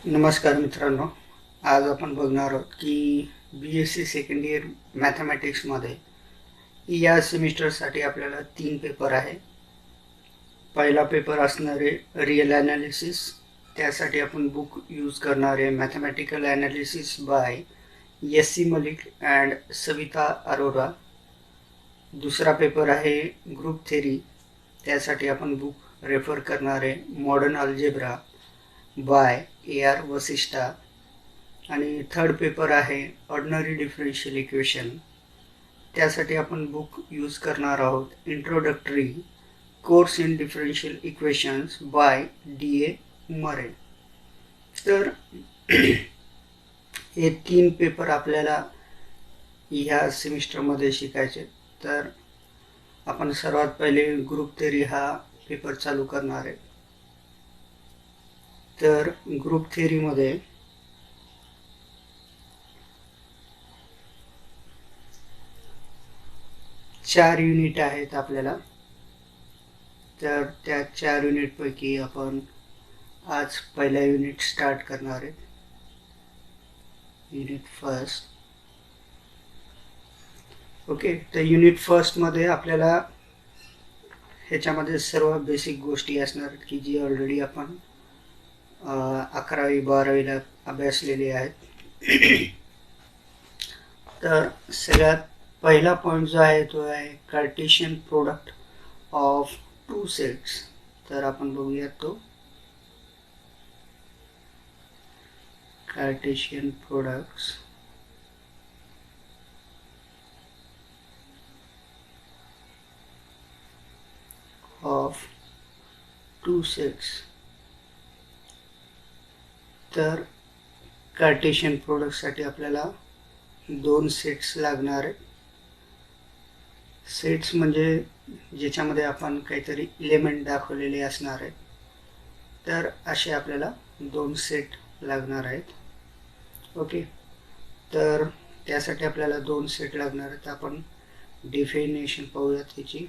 नमस्कार मित्रांनो, आज आपण बघणार आहोत की BSc सेकंड इयर मॅथमॅटिक्समध्ये या सेमिस्टरसाठी आपल्याला 3 पेपर आहे. पहिला पेपर असणार आहे रिअल ॲनालिसिस. त्यासाठी आपण बुक यूज करणार आहे mathematical analysis by SC Malik and Savita Arora. दुसरा पेपर आहे ग्रुप थेरी. त्यासाठी आपण बुक रेफर करणार आहे मॉडर्न अल्जेब्रा बाय AR वसिष्ठा. आणि थर्ड पेपर आहे ऑर्डिनरी डिफरन्शियल इक्वेशन. त्यासाठी आपण बुक यूज करणार आहोत introductory course in differential equations by DA मरे. तर हे 3 पेपर आपल्याला ह्या सेमिस्टरमध्ये शिकायचे. तर आपण सर्वात पहिले ग्रुप थेरी हा पेपर चालू करणार आहे. तर ग्रुप थेरीमध्ये 4 युनिट आहेत आपल्याला. तर त्या 4 युनिटपैकी आपण आज पहिला युनिट स्टार्ट करणार आहे. Unit first. ओके, तर युनिट फर्स्टमध्ये आपल्याला ह्याच्यामध्ये सर्व बेसिक गोष्टी असणार की जी ऑलरेडी आपण 11वी 12वीला अभ्यासलेली आहेत. तर सगळ्यात पहिला पॉईंट जो आहे तो आहे कार्टेशियन प्रोडक्ट ऑफ 2 सेट्स. तर आपण बघूयात तो कार्टेशियन प्रोडक्ट्स ऑफ 2 सेट्स. तर कार्टेशियन प्रोडक्टसाठी आपल्याला 2 सेट्स लागणार आहेत. सेट्स म्हणजे ज्याच्यामध्ये आपण काहीतरी एलिमेंट दाखवलेले असणार आहेत. तर असे आपल्याला 2 सेट लागणार आहेत. ओके, तर त्यासाठी आपल्याला 2 सेट लागणार आहेत. आपण डेफिनेशन पाहूयात त्याची.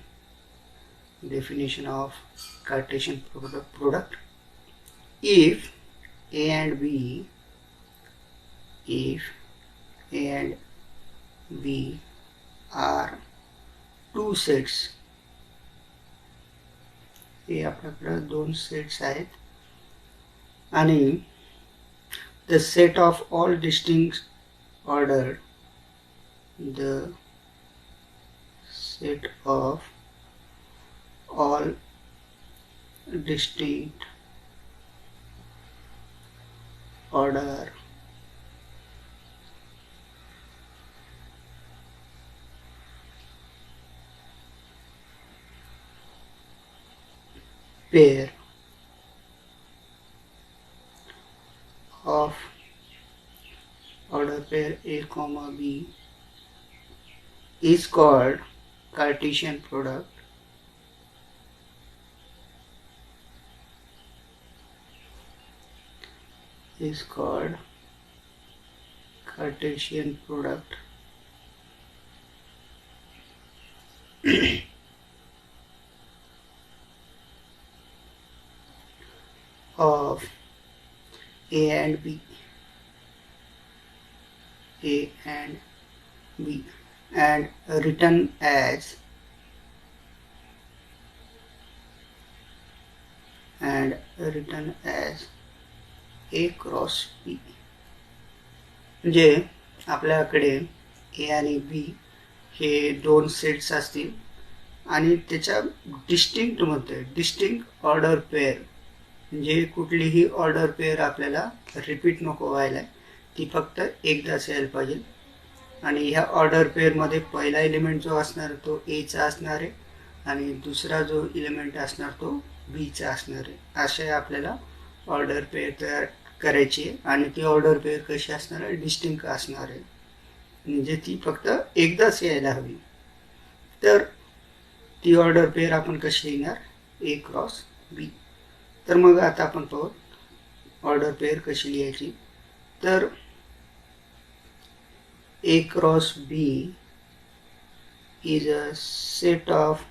Definition of Cartesian product. If A and B are 2 sets. हे आपल्याकडे 2 सेट्स आहेत. आणि the set of all distinct ordered order pair of order pair A comma B is called Cartesian product. Is called Cartesian product of A and B and written as A cross B. म्हणजे आपल्याकडे A आणि B हे 2 sets असतील आणि त्याच्या distinct order pair, म्हणजे कुठलीही order pair आपल्याला रिपीट नको व्हायला, ती फक्त एकदाच यायला पाहिजे. आणि ह्या ऑर्डर पेअरमध्ये पहिला एलिमेंट जो असणार तो Aचा असणार आहे आणि दुसरा जो एलिमेंट असणार तो Bचा असणार आहे. असे आपल्याला ऑर्डर पेअर तयार करायची आहे. आणि ती ऑर्डर पेअर कशी असणार आहे? डिस्टिंक्ट असणार आहे, म्हणजे ती फक्त एकदाच यायला हवी. तर ती ऑर्डर पेअर आपण कशी लिहिणार? A cross B. तर मग आता आपण पाहू ऑर्डर पेअर कशी लिहायची. तर A cross B is a set of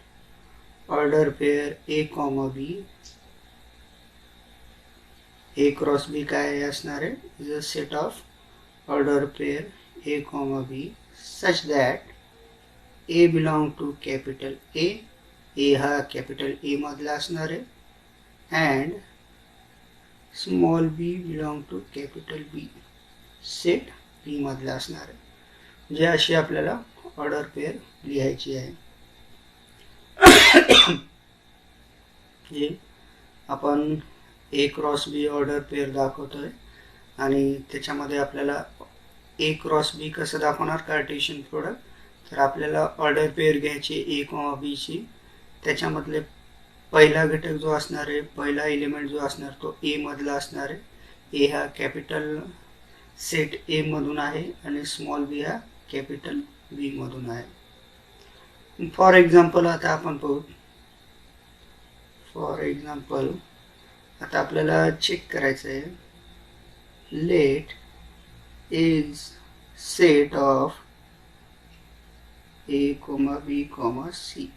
order pair A comma B A cross B काय असणार आहे, is a set of order pair A comma B such that A belong to capital A, A हा capital A मधला असणार आहे, and small B belong to capital B, set B मधला असणार आहे. म्हणजे अशी आपल्याला ऑर्डर पेअर लिहायची आहे. जे आपण ए क्रॉस बी ऑर्डर पेअर दाखवतोय आणि त्याच्यामध्ये आपल्याला ए क्रॉस बी कसं दाखवणार कार्टेशियन प्रोडक्ट, तर आपल्याला ऑर्डर पेअर घ्यायची ए कॉमा बीची. त्याच्यामधले पहिला घटक जो असणार आहे, पहिला एलिमेंट जो असणार तो ए मधला असणार आहे. ए हा कॅपिटल सेट ए मधून आहे आणि स्मॉल बी हा कॅपिटल बी मधून आहे. फॉर एक्झाम्पल आता आपण पाहू. फॉर एक्झाम्पल आता आपल्याला चेक करायचं आहे, let is set of A comma B comma C.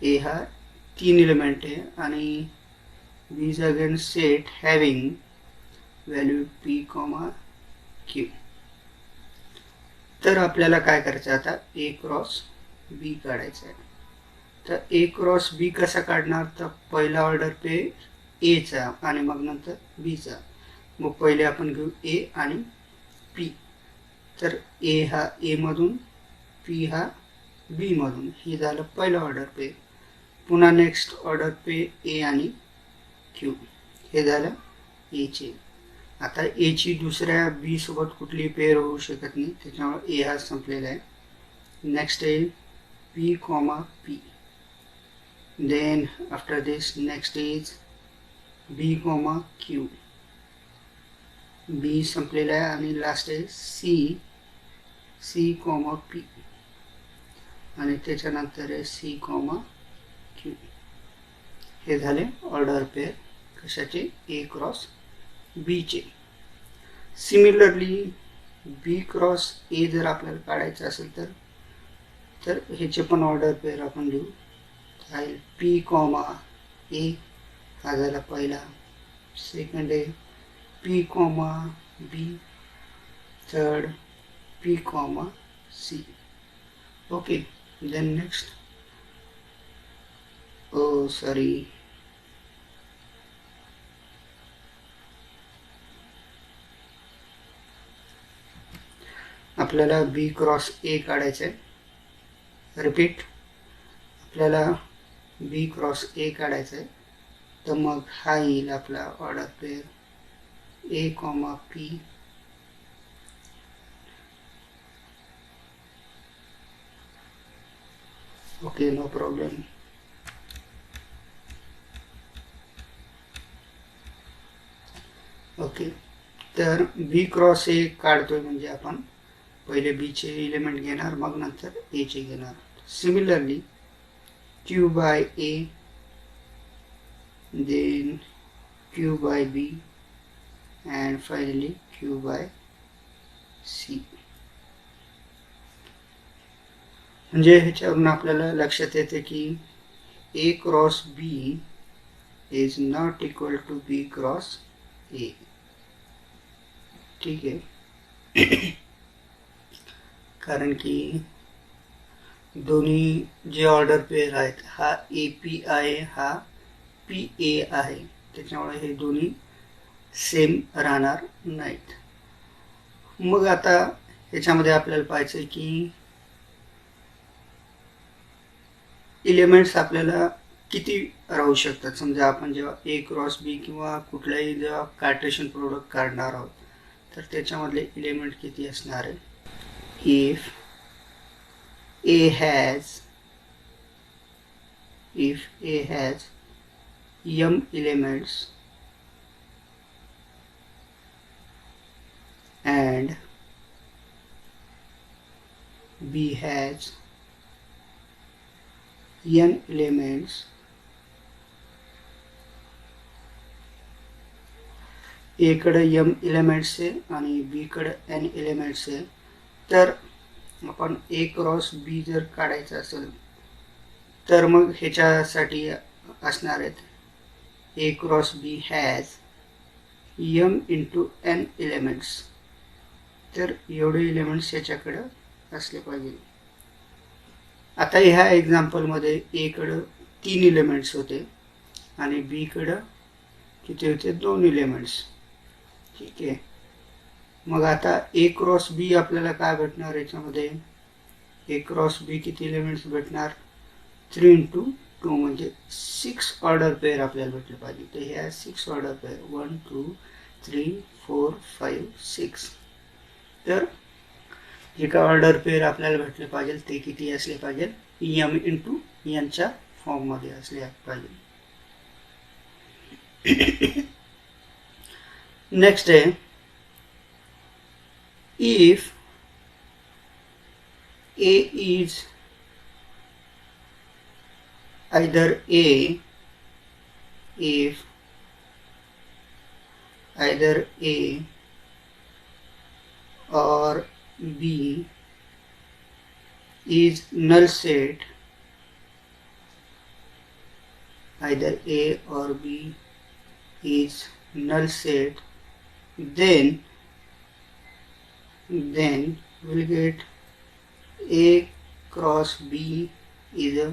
A हा 3 एलिमेंट आहे आणि B is again set having value P comma Q. तर आपल्याला काय करायचं आता, ए क्रॉस बी काढायचं आहे. तर ए क्रॉस बी कसा काढणार, तर पहिला ऑर्डर पेअर एचा आणि मग नंतर बीचा. मग पहिले आपण घेऊ ए आणि पी. तर ए हा ए मधून, पी हा बी मधून, हे झालं पहिलं ऑर्डर पेअर. पुन्हा नेक्स्ट ऑर्डर पेअर ए आणि क्यू, हे झालं एचे. आता एची दुसऱ्या बी सोबत कुठली पेअर होऊ शकत नाही, त्याच्यामुळे ए हा संपलेला आहे. नेक्स्ट आहे P comma P. Then after this next is B comma Q. B संपलेला आहे आणि लास्ट आहे सी, सी कॉमा पी आणि त्याच्यानंतर आहे सी कॉमा क्यू. हे झाले ऑर्डर पेअर कशाचे, ए क्रॉस बीचे. सिमिलरली बी क्रॉस ए जर आपल्याला काढायचं असेल तर ह्याचे पण ऑर्डर पेअर आपण लिहू. राहील पी कॉमा ए हा झाला पहिला. सेकंड आहे P comma B. Third P comma C. Okay. Then next, oh sorry, आपल्याला बी क्रॉस ए काढायचं आहे. रिपीट, आपल्याला बी क्रॉस ए काढायचं आहे. तर मग हा येईल आपला order pair A comma P. Okay, no problem. Okay, तर बी क्रॉस ए काढतोय म्हणजे आपण पहिले बीचे एलिमेंट घेणार, मग नंतर एचे घेणार. Similarly Q by A, then Q by B and finally Q by C. म्हणजे ह्याच्यावरून आपल्याला लक्षात येते की A cross B is not equal to B cross A. ठीक आहे. कारण की दोन्ही जे ऑर्डर पेअर आहेत, हा ए पी आहे, हा पी ए आहे, त्याच्यामुळे हे दोन्ही सेम राहणार नाहीत. मग आता ह्याच्यामध्ये आपल्याला पाहायचं की एलिमेंट्स आपल्याला किती राहू शकतात. समजा आपण जेव्हा ए क्रॉस बी किंवा कुठल्याही जेव्हा कार्टेशियन प्रोडक्ट काढणार आहोत तर त्याच्यामधले एलिमेंट किती असणार आहे. If A has m elements and b has n elements, ए कडे m एलिमेंट्स आहे आणि बी कडे n एलिमेंट्स आहे. तर आपण ए क्रॉस बी जर काढायचं असेल तर मग ह्याच्यासाठी असणार आहेत A cross B has m into n elements. तर एवढे एलिमेंट्स याच्याकडं असले पाहिजे. आता ह्या एक्झाम्पलमध्ये ए कडं 3 एलिमेंट्स होते आणि बी कडं किती होते, 2 एलिमेंट्स. ठीक आहे. मग आता ए क्रॉस बी आपल्याला काय भेटणार याच्यामध्ये, ए क्रॉस बी किती एलिमेंट्स भेटणार, 3 इंटू 2 म्हणजे 6 ऑर्डर पेअर आपल्याला भेटले पाहिजे. तर ह्या 6 ऑर्डर पेअर 1 2 3 4 5 6. तर जे काय ऑर्डर पेअर आपल्याला भेटले पाहिजे ते किती असले पाहिजे, एम इंटू एनच्या फॉर्ममध्ये असले पाहिजे. नेक्स्ट आहे, if A is either A, if either A or B is null set, either A or B is null set, then we'll get A cross B is a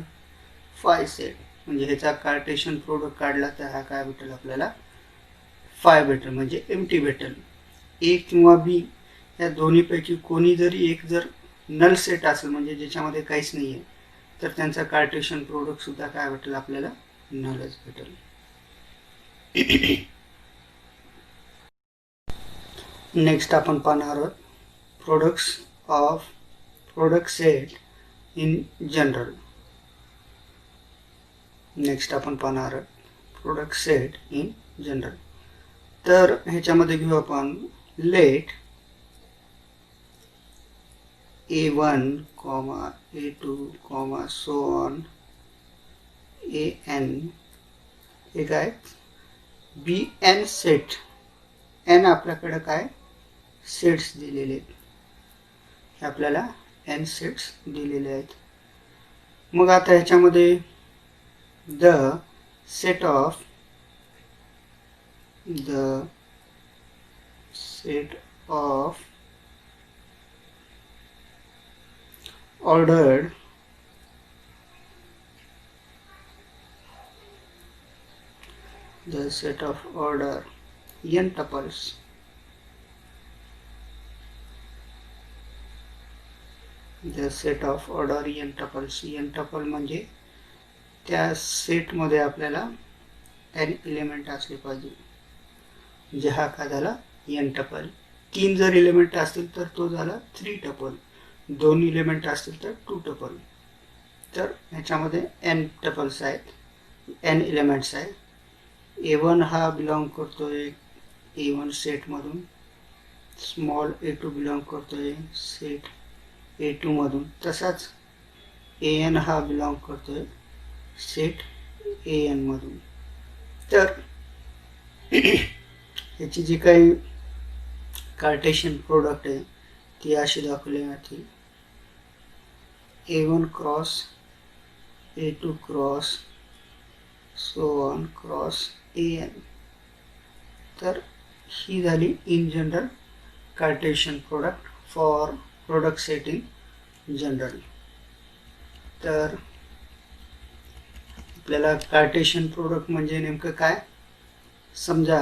phi set. म्हणजे ह्याचा Cartesian product काढला तर हा काय भेटेल आपल्याला, five भेटेल, म्हणजे एम्प्टी भेटेल. ए किंवा बी या दोन्हीपैकी कोणी जरी एक जर नल सेट असेल म्हणजे ज्याच्यामध्ये काहीच नाही आहे, तर त्यांचा कार्टेशियन प्रोडक्ट सुद्धा काय भेटेल आपल्याला, नलच भेटेल. नेक्स्ट आपण पाहणार आहोत product set in general. Next आपण पाहणार आहोत प्रोडक्ट सेट इन जनरल. तर ह्याच्यामध्ये घेऊ आपण late A1, A2, so on AN हे काय BN सेट. n आपल्याकडे काय सेट्स दिलेले आहेत, आपल्याला n सेट्स दिलेले आहेत. मग आता ह्याच्यामध्ये the set of ordered the set of order n tuples the set of order n tuples. n tuple म्हणजे त्या सेटमध्ये आपल्याला n एलिमेंट असले पाहिजे, म्हणजे हा काय झाला n टपल. 3 जर एलिमेंट असतील तर तो झाला 3 टपल, 2 एलिमेंट असतील तर 2 टपल. तर ह्याच्यामध्ये n टपल्स आहेत, n एलिमेंट्स आहेत. A1 हा बिलॉंग करतोय A1 सेटमधून, स्मॉल A2 बिलॉंग करतोय सेट A2 मधून, तसाच AN हा बिलॉंग करतोय सेट AN मधून. तर याची जी काही कार्टेशियन प्रोडक्ट आहे ती अशी दाखवली जाते, A1 cross A2 cross so on cross AN. तर ही झाली in general Cartesian product for product set in general. तर आपल्याला कार्टेशियन प्रोडक्ट म्हणजे नेमकं काय, समजा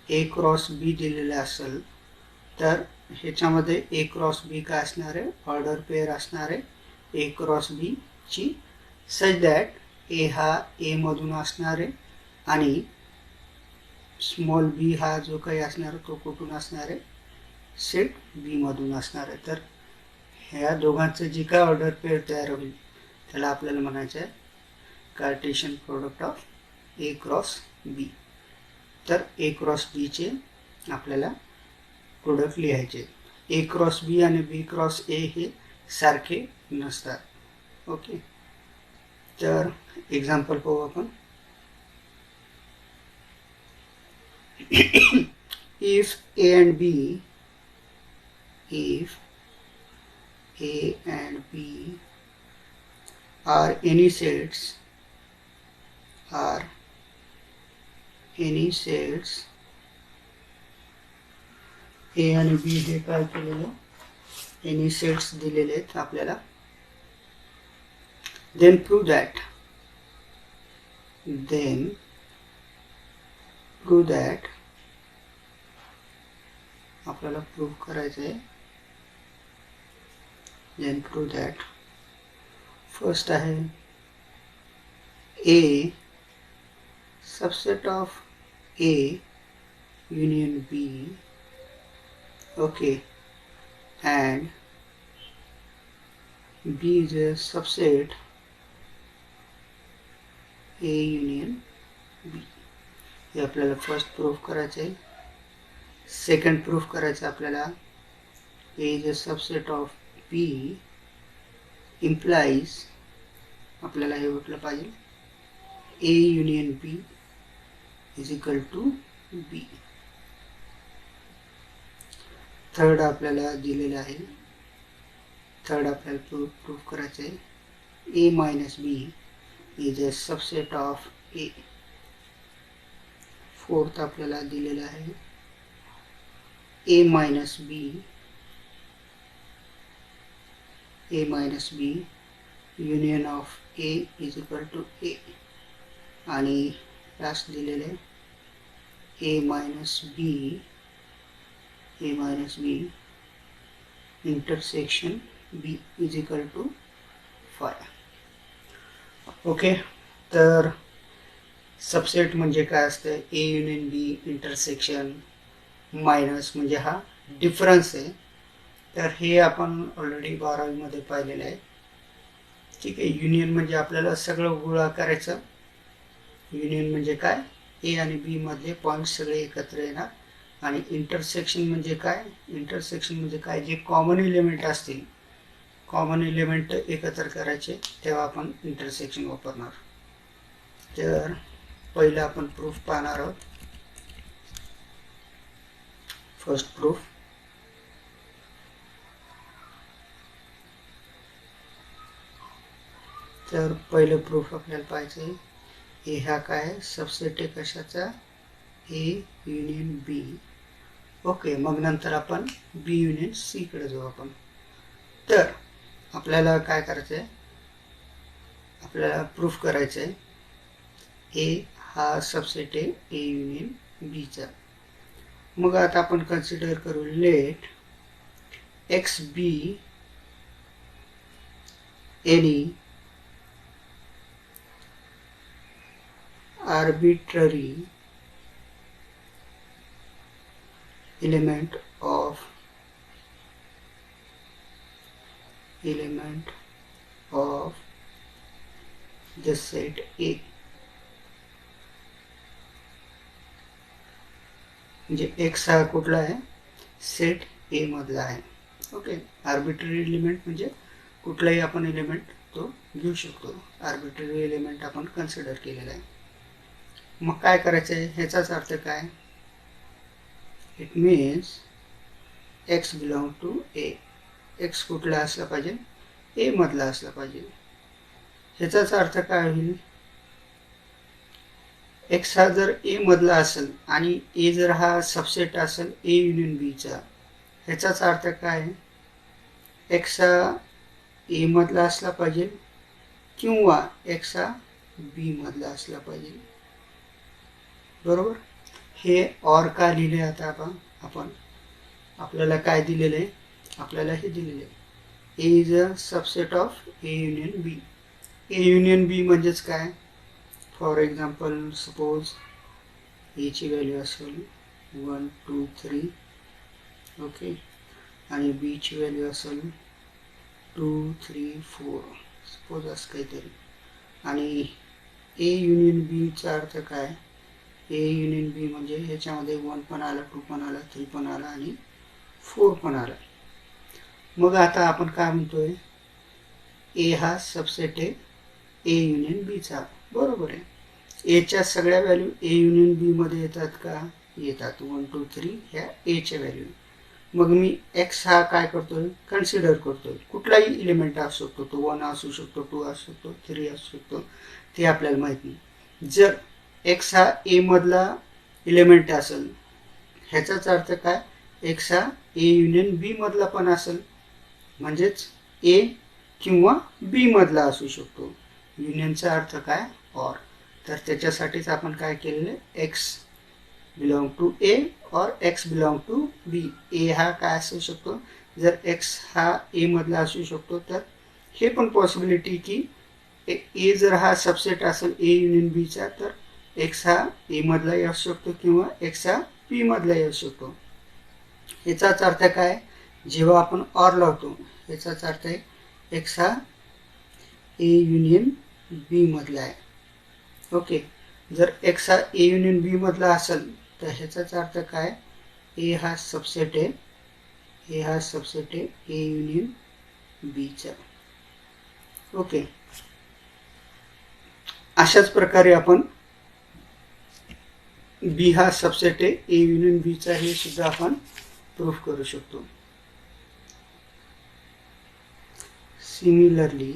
ए क्रॉस बी दिलेले असेल तर ह्याच्यामध्ये ए क्रॉस बी काय असणार आहे, ऑर्डर पेअर असणार आहे ए क्रॉस बी ची, सच दॅट ए हा ए मधून असणार आहे आणि स्मॉल बी हा जो काही असणार तो कुठून असणार आहे, सेट बी मधून असणार आहे. तर ह्या दोघांचं जे काय ऑर्डर पेअर तयार होईल त्याला आपल्याला म्हणायचं आहे Cartesian product of A cross B. तर ए क्रॉस बीचे आपल्याला प्रोडक्ट लिहायचे. ए क्रॉस बी आणि बी क्रॉस ए हे सारखे नसतात. ओके, तर एक्झाम्पल पाहू आपण. if A and B are any any sets A आणि बी हे काय केलेलं, एनी सेट्स दिलेले आहेत आपल्याला. देन प्रूव्ह दॅट आपल्याला प्रूव्ह करायचं आहे. देन प्रूव्ह दॅट फर्स्ट आहे A subset of A union B, okay, and B is a subset A union B. हे आपल्याला फर्स्ट प्रूफ करायचं आहे. सेकंड प्रूफ करायचं आपल्याला A is a subset of B implies, आपल्याला हे म्हटलं पाहिजे A union B is equal to B. Third आपल्याला दिलेलं आहे. थर्ड आपल्याला प्रूफ करायचं आहे A minus B is a subset of A. Fourth आपल्याला दिलेलं आहे A minus B union of A is equal to A. आणि लास्ट दिलेलं आहे A minus B intersection B is equal to 5. Okay, तर सबसेट म्हणजे काय असतं, A union B intersection minus म्हणजे हा डिफरन्स आहे. तर हे आपण ऑलरेडी 12वी मध्ये पाहिलेलं आहे. ठीक आहे, युनियन म्हणजे आपल्याला सगळं गोळा करायचं. युनियन म्हणजे काय, ए आणि बी मधले पॉईंट सगळे एकत्र येणार. आणि इंटरसेक्शन म्हणजे काय, इंटरसेक्शन म्हणजे काय, जे कॉमन एलिमेंट असतील, कॉमन एलिमेंट एकत्र करायचे तेव्हा आपण इंटरसेक्शन वापरणार. तर पहिलं आपण प्रूफ पाहणार आहोत. फर्स्ट प्रूफ, तर पहिलं प्रूफ आपल्याला पाहिजे ए हा काय सबसेट आहे कशाचा, ए युनियन बी. ओके, मग नंतर आपण बी युनियन सी कडे जाऊ आपण. तर आपल्याला काय करायचं आहे, आपल्याला प्रूफ करायचं आहे ए हा सबसेट आहे ए युनियन बीचा. मग आता आपण कन्सिडर करू let X be any arbitrary element of the set A. म्हणजे x हा कुठला आहे, सेट A मधला आहे. ओके, आर्बिट्ररी एलिमेंट म्हणजे कुठलाही आपण एलिमेंट तो घेऊ शकतो. आर्बिट्ररी एलिमेंट आपण कन्सिडर केलेला आहे. मग काय करायचं आहे, ह्याचाच अर्थ काय, it means X belong to A. X कुठला असला पाहिजे, ए मधला असला पाहिजे. ह्याचाच अर्थ काय होईल, एक्स हा जर ए मधला असेल आणि ए जर हा सबसेट असेल ए युनियन बीचा, ह्याचाच अर्थ काय, एक्स हा ए मधला असला पाहिजे किंवा एक्स हा बी मधला असला पाहिजे. बरोबर, हे और का लिहिले आता आपण आपल्याला काय दिलेलं आहे, आपल्याला हे दिलेलं आहे A is a subset of A union B. A union B म्हणजेच काय, फॉर एक्झाम्पल सपोज ए ची व्हॅल्यू असेल 1 2 3, ओके, आणि बी ची व्हॅल्यू असेल 2 3 4, सपोज असं काहीतरी. आणि ए युनियन बीचा अर्थ काय, ए युनियन बी म्हणजे ह्याच्यामध्ये 1 पण आला, 2 पण आला, 3 पण आला आणि 4 पण आला. मग आता आपण काय म्हणतोय, ए हा सबसेट आहे ए युनियन बीचा. बरोबर आहे, एच्या सगळ्या व्हॅल्यू ए युनियन बी मध्ये येतात का, येतात. 1 2 3 ह्या एच्या व्हॅल्यू. मग मी एक्स हा काय करतोय, कन्सिडर करतोय. कुठलाही एलिमेंट असू शकतो, तो 1 असू शकतो, 2 असू शकतो, 3 असू शकतो, ते आपल्याला माहित नाही. जर एक्स हा ए मधला इलेमेंट असेल, ह्याचाच अर्थ काय, एक्स हा ए युनियन बी मधला पण असेल, म्हणजेच ए किंवा बी मधला असू शकतो. युनियनचा अर्थ काय, ऑर. तर त्याच्यासाठीच आपण काय केलेलं, एक्स बिलॉंग टू ए और एक्स बिलॉंग टू बी. ए हा काय असू शकतो, जर एक्स हा ए मधला असू शकतो, तर हे पण पॉसिबिलिटी की ए जर हा सबसेट असेल ए युनियन बीचा, तर एक्स हा ए मधलाही असू शकतो किंवा एक्स हा बी मधलाही असू शकतो. याचाच अर्थ काय, जेव्हा आपण ऑर लावतो याचाच अर्थ आहे एक्स हा ए युनियन बी मधला आहे. ओके, जर एक्स हा ए युनियन बी मधला असेल तर ह्याचाच अर्थ काय, ए हा सबसेट आहे, ए हा सबसेट आहे ए युनियन बीचा. ओके, अशाच प्रकारे आपण बी हा सबसेट आहे ए युनियन बीचा हे सुद्धा आपण प्रूफ करू शकतो. Similarly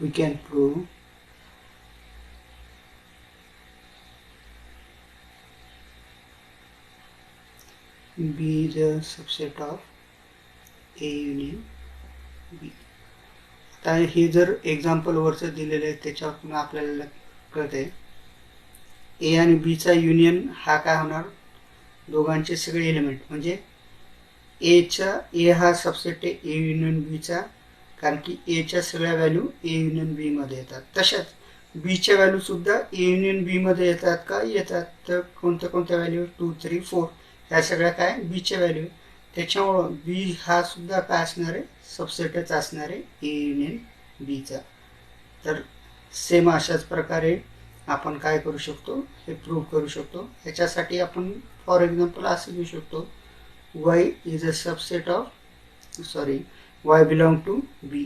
we can prove B is a subset of A union B. आता हे जर एक्झाम्पल वरचं दिलेलं आहे त्याच्यावरून आपल्याला कळते ए आणि बीचा युनियन हा काय होणार, दोघांचे सगळे एलिमेंट, म्हणजे ए हा सबसेट आहे ए युनियन बीचा, कारण की एच्या सगळ्या व्हॅल्यू ए युनियन बी मध्ये येतात. तशाच बीच्या व्हॅल्यू सुद्धा ए युनियन बी मध्ये येतात का, येतात. तर कोणत्या कोणत्या व्हॅल्यू, 2, 3, 4 ह्या सगळ्या काय बीच्या व्हॅल्यू. त्याच्यामुळं बी हा सुद्धा काय असणार आहे, सबसेटच असणार आहे ए युनियन बीचा. तर सेम अशाच प्रकारे आपण काय करू शकतो, हे प्रूव्ह करू शकतो. ह्याच्यासाठी आपण फॉर एक्झाम्पल असं घेऊ शकतो, Y is a subset of, Y belong to B.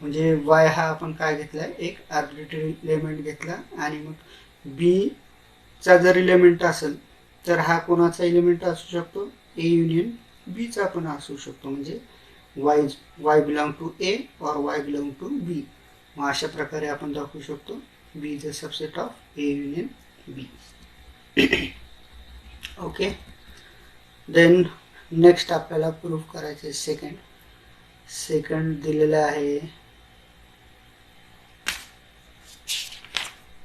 म्हणजे वाय हा आपण काय घेतला, एक आर्बिट्ररी एलिमेंट घेतला, आणि मग बी चा जर एलिमेंट असेल तर हा कोणाचा एलिमेंट असू शकतो, ए युनियन बी चा पण असू शकतो. म्हणजे वाय बिलॉंग टू ए और वाय बिलॉंग टू बी. मग अशा प्रकारे आपण दाखवू शकतो B is a subset of A union B. Okay, then next आपल्याला प्रूफ करायचे सेकंड दिलेला आहे.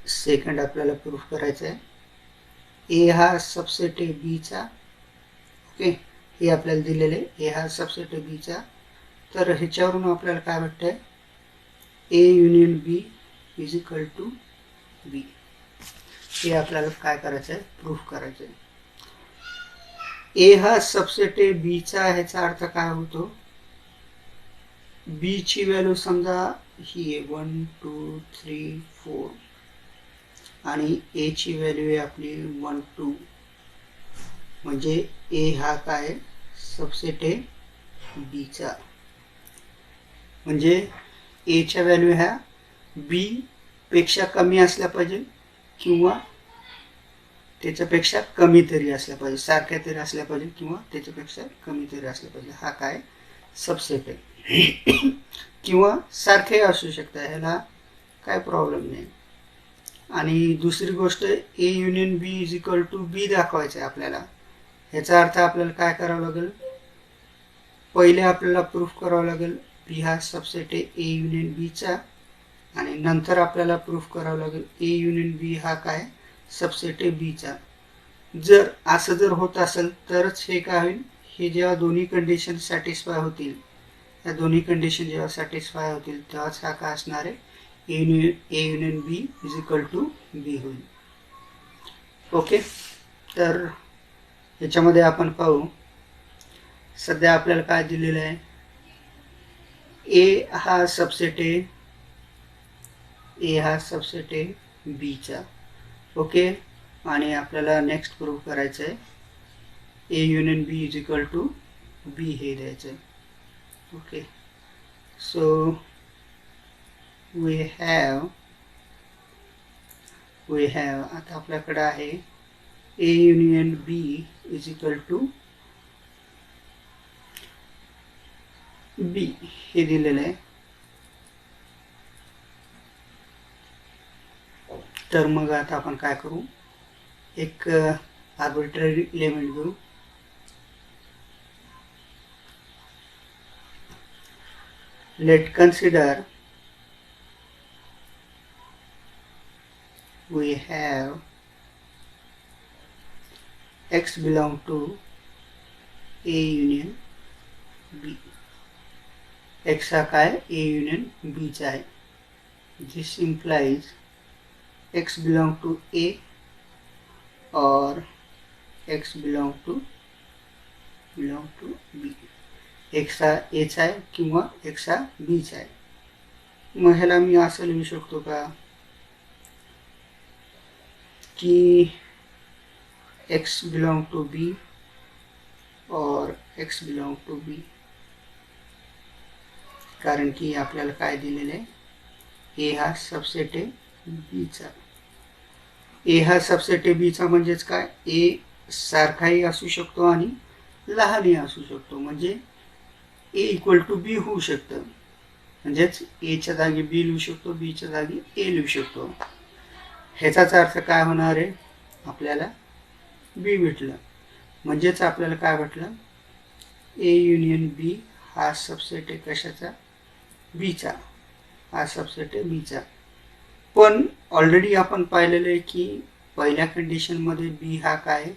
सेकंड आपल्याला प्रूफ करायचं आहे ए हा सबसेट आहे बीचा. ओके, हे आपल्याला दिलेले ए हा सबसेट आहे बीचा. तर ह्याच्यावरून आपल्याला काय वाटतंय, A union B is equal to B. हे आपल्याला काय करायचं आहे, प्रूफ करायचं आहे. ए हा सबसेट आहे बीचा, ह्याचा अर्थ काय होतो, बी ची व्हॅल्यू समजा ही आहे 1, 2, 3, 4 आणि ए ची व्हॅल्यू आहे आपली 1, 2. म्हणजे ए हा काय सबसेट आहे बीचा. म्हणजे ए च्या व्हॅल्यू ह्या बी पेक्षा कमी असल्या पाहिजे किंवा त्याच्यापेक्षा कमी तरी असल्या पाहिजे, सारख्या तरी असल्या पाहिजे किंवा त्याच्यापेक्षा कमी तरी असल्या पाहिजे. हा काय सबसेट आहे. किंवा सारखे असू शकतात, ह्याला काय प्रॉब्लेम नाही. आणि दुसरी गोष्ट, A union B is equal to B दाखवायचं आहे आपल्याला. ह्याचा अर्थ आपल्याला काय करावं लागेल, पहिले आपल्याला प्रूफ करावं लागेल बी हा सबसेट आहे ए युनियन बीचा, आणि नंतर आपल्याला प्रूफ करावं लागेल ए युनियन बी हा काय सबसेट आहे बीचा. जर असं जर होत असेल तरच हे काय होईल, हे जेव्हा दोन्ही कंडिशन सॅटिस्फाय होतील, या दोन्ही कंडिशन जेव्हा सॅटिस्फाय होतील तेव्हाच हा काय असणार आहे, A union B is equal to B होईल. ओके, तर ह्याच्यामध्ये आपण पाहू, सध्या आपल्याला काय दिलेलं आहे, ए हा सबसेट आहे, ए हा सबसेट आहे बीचा. ओके, आणि आपल्याला नेक्स्ट प्रूव्ह करायचं आहे A union B is equal to B हे द्यायचं आहे. ओके, सो वी हॅव आता आपल्याकडे आहे A union B is equal to B हे दिलेलं आहे. तर मग आता आपण काय करू, एक आर्बिट्ररी एलिमेंट घेऊ. Let consider we have x belong to A union B. x हा काय A union B चा आहे. This implies x belong to A or x belong to B. x हा A चा आहे किंवा x हा B चा आहे. मग ह्याला मी असं लिहू शकतो का कि x belong to B और x belong to B, कारण की आपल्याला काय दिलेलं आहे, A हा सबसेट आहे B चा. A हा सबसेट आहे B चा म्हणजेच काय, A सारखाही असू शकतो आणि लहानही असू शकतो. म्हणजे A इक्वल टू B होऊ शकतं. म्हणजेच A च्या जागी B लिहू शकतो, B च्या जागी A लिहू शकतो. ह्याचाच अर्थ काय होणार आहे, आपल्याला B भेटलं. म्हणजेच आपल्याला काय भेटलं, A युनियन B हा सबसेट आहे कशाचा, B चा. हा सबसेट आहे B चा. पण ऑलरेडी आपण पाहिलेलं आहे की पहिल्या कंडिशनमध्ये B हा काय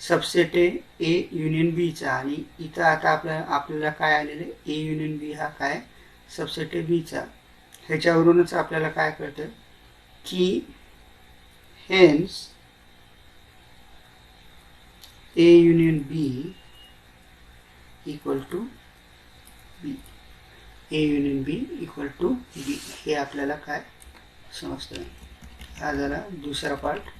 सबसेट आहे A युनियन B चा, आणि इथं आता आपल्याला काय आलेलं आहे, A युनियन B हा काय सबसेट आहे B चा. ह्याच्यावरूनच आपल्याला काय कळतं की hence A union B equal to B. A union B equal to B हे आपल्याला काय समजतं. हा झाला दुसरा पार्ट.